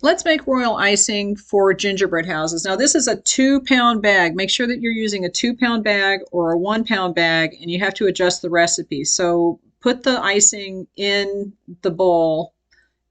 Let's make royal icing for gingerbread houses. Now this is a 2-pound bag. Make sure that you're using a 2-pound bag or a 1-pound bag, and you have to adjust the recipe. So put the icing in the bowl,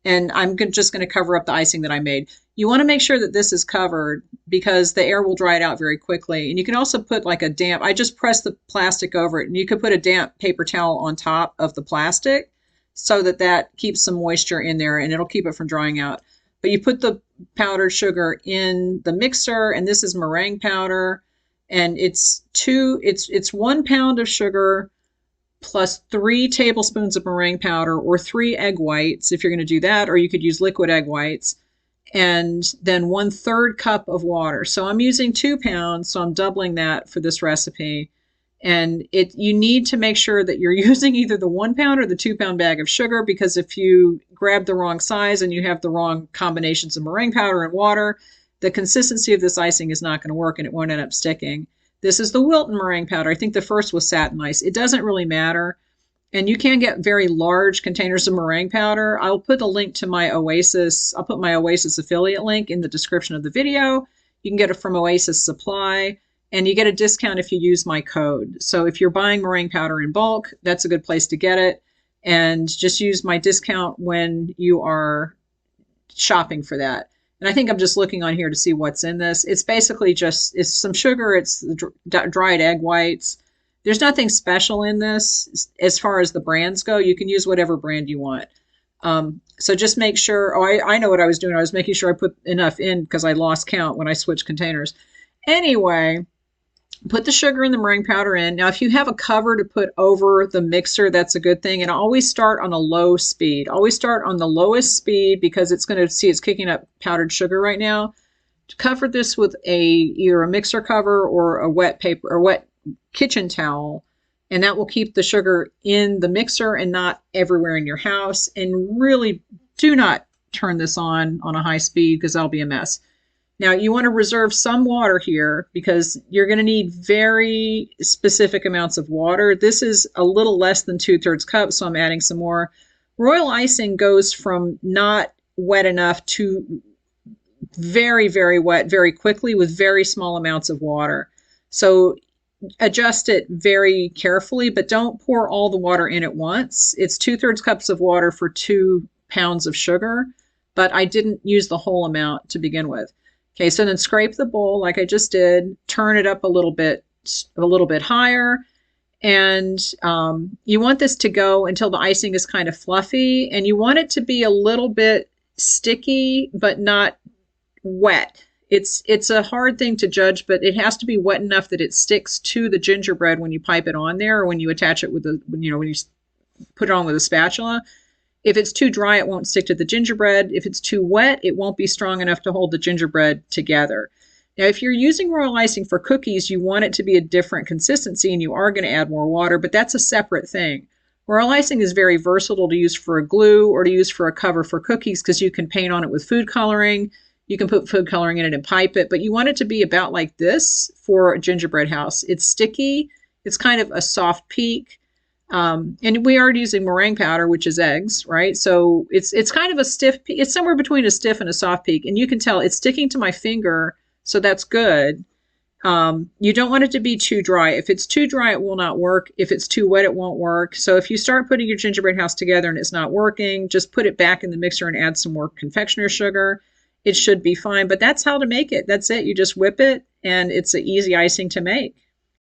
and I'm just going to cover up the icing that I made. You want to make sure that this is covered because the air will dry it out very quickly. And you can also put like a damp, I just pressed the plastic over it, and you could put a damp paper towel on top of the plastic so that that keeps some moisture in there and it'll keep it from drying out. But you put the powdered sugar in the mixer, and this is meringue powder, and it's 1 pound of sugar plus 3 tablespoons of meringue powder or 3 egg whites if you're going to do that, or you could use liquid egg whites, and then 1/3 cup of water. So I'm using 2 pounds, so I'm doubling that for this recipe. And you need to make sure that you're using either the 1 pound or the 2-pound bag of sugar, because if you grab the wrong size and you have the wrong combinations of meringue powder and water, the consistency of this icing is not going to work and it won't end up sticking. This is the Wilton meringue powder. I think the first was satin ice. It doesn't really matter. And you can get very large containers of meringue powder. I'll put a link to my Oasis. I'll put my Oasis affiliate link in the description of the video. You can get it from Oasis Supply. And you get a discount if you use my code. So if you're buying meringue powder in bulk, that's a good place to get it. And just use my discount when you are shopping for that. And I think I'm just looking on here to see what's in this. It's basically it's some sugar. It's dried egg whites. There's nothing special in this as far as the brands go. You can use whatever brand you want. So just make sure. Oh, I know what I was doing. I was making sure I put enough in because I lost count when I switched containers. Anyway, put the sugar and the meringue powder in. Now, if you have a cover to put over the mixer, that's a good thing. And always start on a low speed. Always start on the lowest speed because it's going to see it's kicking up powdered sugar right now. Cover this with either a mixer cover or a wet paper or wet kitchen towel, and that will keep the sugar in the mixer and not everywhere in your house. And really do not turn this on a high speed because that'll be a mess. Now, you want to reserve some water here because you're going to need very specific amounts of water. This is a little less than 2/3 cup, so I'm adding some more. Royal icing goes from not wet enough to very, very wet very quickly with very small amounts of water. So adjust it very carefully, but don't pour all the water in at once. It's 2/3 cups of water for 2 pounds of sugar, but I didn't use the whole amount to begin with. Okay, so then scrape the bowl like I just did, turn it up a little bit higher, and you want this to go until the icing is kind of fluffy, and you want it to be a little bit sticky but not wet. It's a hard thing to judge, but it has to be wet enough that it sticks to the gingerbread when you pipe it on there, or when you attach it with when you put it on with a spatula. If it's too dry, it won't stick to the gingerbread. If it's too wet, it won't be strong enough to hold the gingerbread together. Now, if you're using royal icing for cookies, you want it to be a different consistency, and you are going to add more water, but that's a separate thing. Royal icing is very versatile to use for a glue or to use for a cover for cookies because you can paint on it with food coloring. You can put food coloring in it and pipe it, but you want it to be about like this for a gingerbread house. It's sticky. It's kind of a soft peak. And we are using meringue powder, which is eggs, right? So it's kind of a stiff, it's somewhere between a stiff and a soft peak. And you can tell it's sticking to my finger, so that's good. You don't want it to be too dry. If it's too dry, it will not work. If it's too wet, it won't work. So if you start putting your gingerbread house together and it's not working, just put it back in the mixer and add some more confectioner sugar. It should be fine, but that's how to make it. That's it. You just whip it, and it's an easy icing to make.